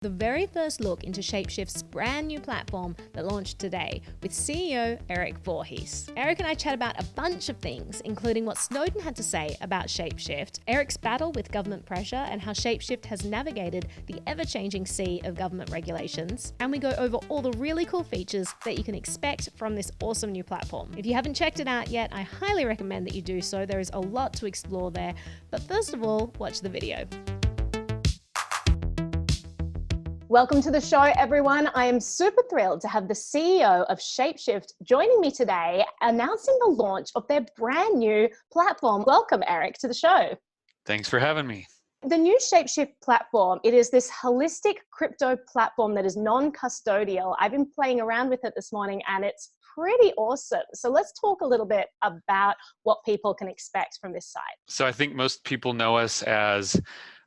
The very first look into ShapeShift's brand new platform that launched today with CEO Erik Voorhees. Erik and I chat about a bunch of things, including what Snowden had to say about ShapeShift, Erik's battle with government pressure and how ShapeShift has navigated the ever-changing sea of government regulations, and we go over all the really cool features that you can expect from this awesome new platform. If you haven't checked it out yet, I highly recommend that you do so. There is a lot to explore there, but first of all, watch the video. Welcome to the show, everyone. I am super thrilled to have the CEO of ShapeShift joining me today, announcing the launch of their brand new platform. Welcome, Erik, to the show. Thanks for having me. The new ShapeShift platform, it is this holistic crypto platform that is non-custodial. I've been playing around with it this morning and it's pretty awesome. So let's talk a little bit about what people can expect from this site. So I think most people know us as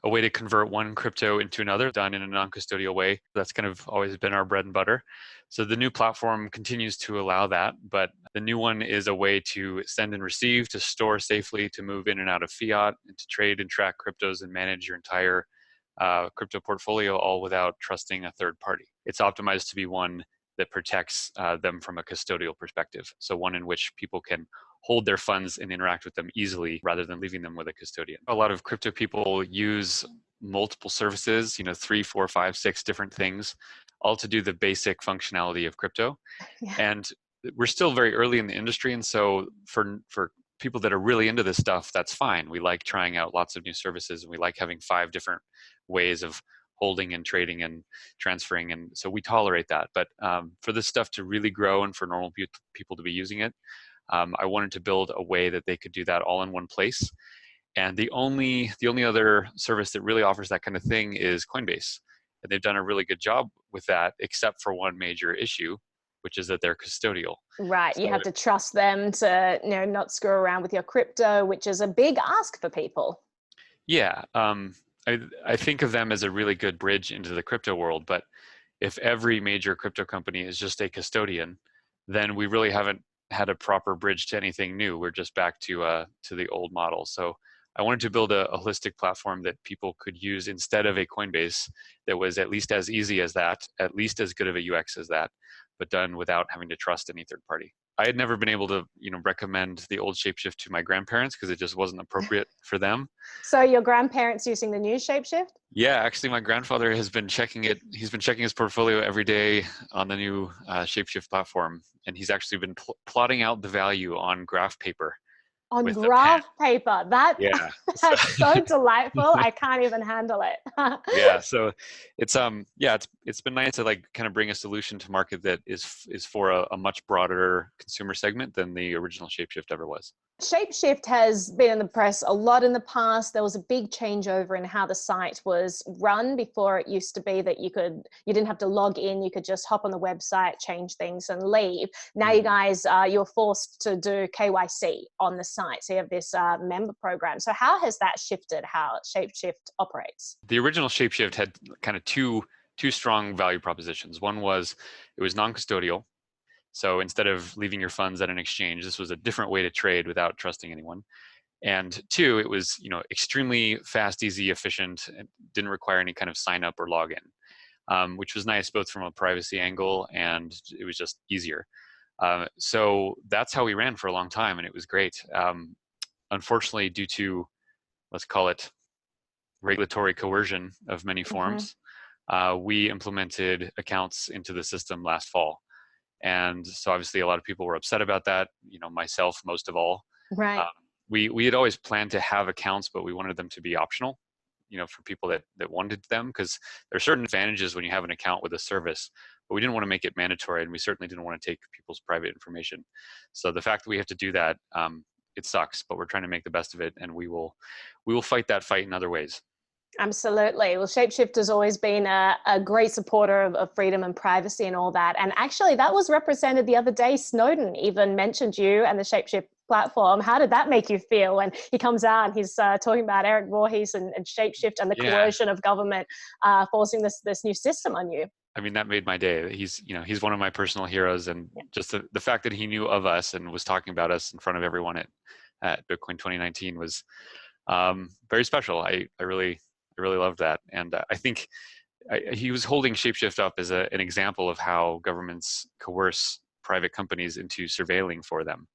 a way to convert one crypto into another, done in a non-custodial way. That's kind of always been our bread and butter. So the new platform continues to allow that, but the new one is a way to send and receive, to store safely, to move in and out of fiat, and to trade and track cryptos and manage your entire crypto portfolio, all without trusting a third party. It's optimized to be one that protects them from a custodial perspective. So one in which people can hold their funds and interact with them easily rather than leaving them with a custodian. A lot of crypto people use multiple services, 3, 4, 5, 6 different things, all to do the basic functionality of crypto. Yeah. And we're still very early in the industry. And so for people that are really into this stuff, that's fine. We like trying out lots of new services and we like having 5 different ways of holding and trading and transferring. And so we tolerate that. But for this stuff to really grow and for normal people to be using it, I wanted to build a way that they could do that all in one place. And the only other service that really offers that kind of thing is Coinbase. And they've done a really good job with that, except for one major issue, which is that they're custodial. Right, you have to trust them to not screw around with your crypto, which is a big ask for people. Yeah, I think of them as a really good bridge into the crypto world. But if every major crypto company is just a custodian, then we really haven't had a proper bridge to anything new. We're just back to the old model. So I wanted to build a holistic platform that people could use instead of a Coinbase that was at least as easy as that, at least as good of a UX as that, but done without having to trust any third party. I had never been able to, recommend the old ShapeShift to my grandparents because it just wasn't appropriate for them. So your grandparents using the new ShapeShift? Yeah, actually my grandfather has been checking it. He's been checking his portfolio every day on the new ShapeShift platform. And he's actually been plotting out the value on graph paper. On graph paper. That's so delightful. I can't even handle it. Yeah, so it's been nice to kind of bring a solution to market that is for a much broader consumer segment than the original ShapeShift ever was. ShapeShift has been in the press a lot in the past. There was a big changeover in how the site was run. Before, it used to be that you didn't have to log in. You could just hop on the website, change things and leave. Now you guys, you're forced to do KYC on the site. So you have this member program. So how has that shifted how ShapeShift operates? The original ShapeShift had kind of two strong value propositions. One was it was non-custodial. So instead of leaving your funds at an exchange, this was a different way to trade without trusting anyone. And 2, it was extremely fast, easy, efficient, and didn't require any kind of sign up or login, which was nice both from a privacy angle and it was just easier. So that's how we ran for a long time, and it was great. Unfortunately, due to, let's call it, regulatory coercion of many forms, we implemented accounts into the system last fall. And so obviously a lot of people were upset about that, myself most of all. Right. We had always planned to have accounts, but we wanted them to be optional, for people that wanted them, because there are certain advantages when you have an account with a service, but we didn't want to make it mandatory, and we certainly didn't want to take people's private information. So the fact that we have to do that, it sucks, but we're trying to make the best of it, and we will fight that fight in other ways. Absolutely. Well, ShapeShift has always been a great supporter of freedom and privacy and all that. And actually, that was represented the other day. Snowden even mentioned you and the ShapeShift platform. How did that make you feel when he comes out and he's talking about Erik Voorhees and ShapeShift and the coercion of government forcing this new system on you? I mean, that made my day. He's one of my personal heroes, and just the fact that he knew of us and was talking about us in front of everyone at Bitcoin 2019 was very special. I really loved that. And I think he was holding ShapeShift up as an example of how governments coerce private companies into surveilling for them,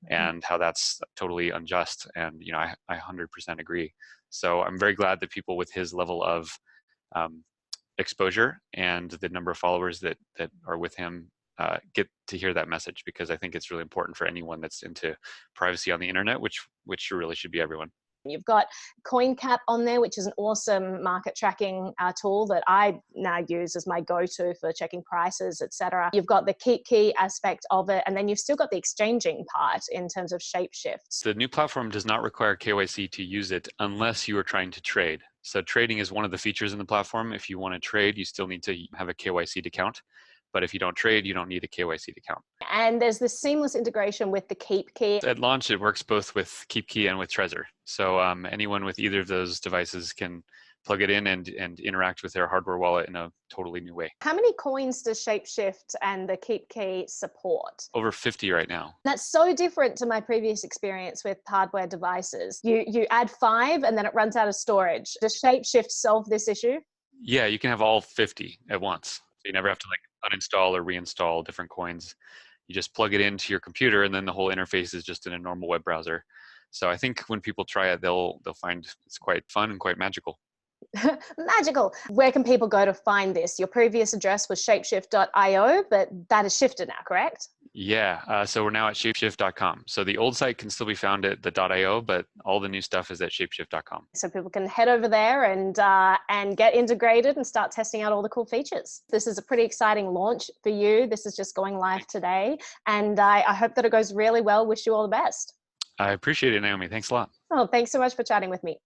and how that's totally unjust. And I 100% agree. So I'm very glad that people with his level of exposure and the number of followers that are with him get to hear that message, because I think it's really important for anyone that's into privacy on the internet, which really should be everyone. You've got CoinCap on there, which is an awesome market tracking tool that I now use as my go-to for checking prices, etc. You've got the Keep Key aspect of it, and then you've still got the exchanging part in terms of ShapeShift. The new platform does not require KYC to use it unless you are trying to trade. So trading is one of the features in the platform. If you want to trade, you still need to have a KYC account. But if you don't trade, you don't need a KYC account. And there's this seamless integration with the Keep Key. At launch, it works both with Keep Key and with Trezor. So anyone with either of those devices can plug it in and interact with their hardware wallet in a totally new way. How many coins does ShapeShift and the Keep Key support? Over 50 right now. That's so different to my previous experience with hardware devices. You add 5 and then it runs out of storage. Does ShapeShift solve this issue? Yeah, you can have all 50 at once. So you never have to uninstall or reinstall different coins. You just plug it into your computer, and then the whole interface is just in a normal web browser. So I think when people try it, they'll find it's quite fun and quite magical. Magical. Where can people go to find this? Your previous address was shapeshift.io, but that has shifted now, correct? Yeah, so we're now at shapeshift.com. So the old site can still be found at the .io, but all the new stuff is at shapeshift.com. So people can head over there and get integrated and start testing out all the cool features. This is a pretty exciting launch for you. This is just going live today, and I hope that it goes really well. Wish you all the best. I appreciate it, Naomi. Thanks a lot. Oh, thanks so much for chatting with me.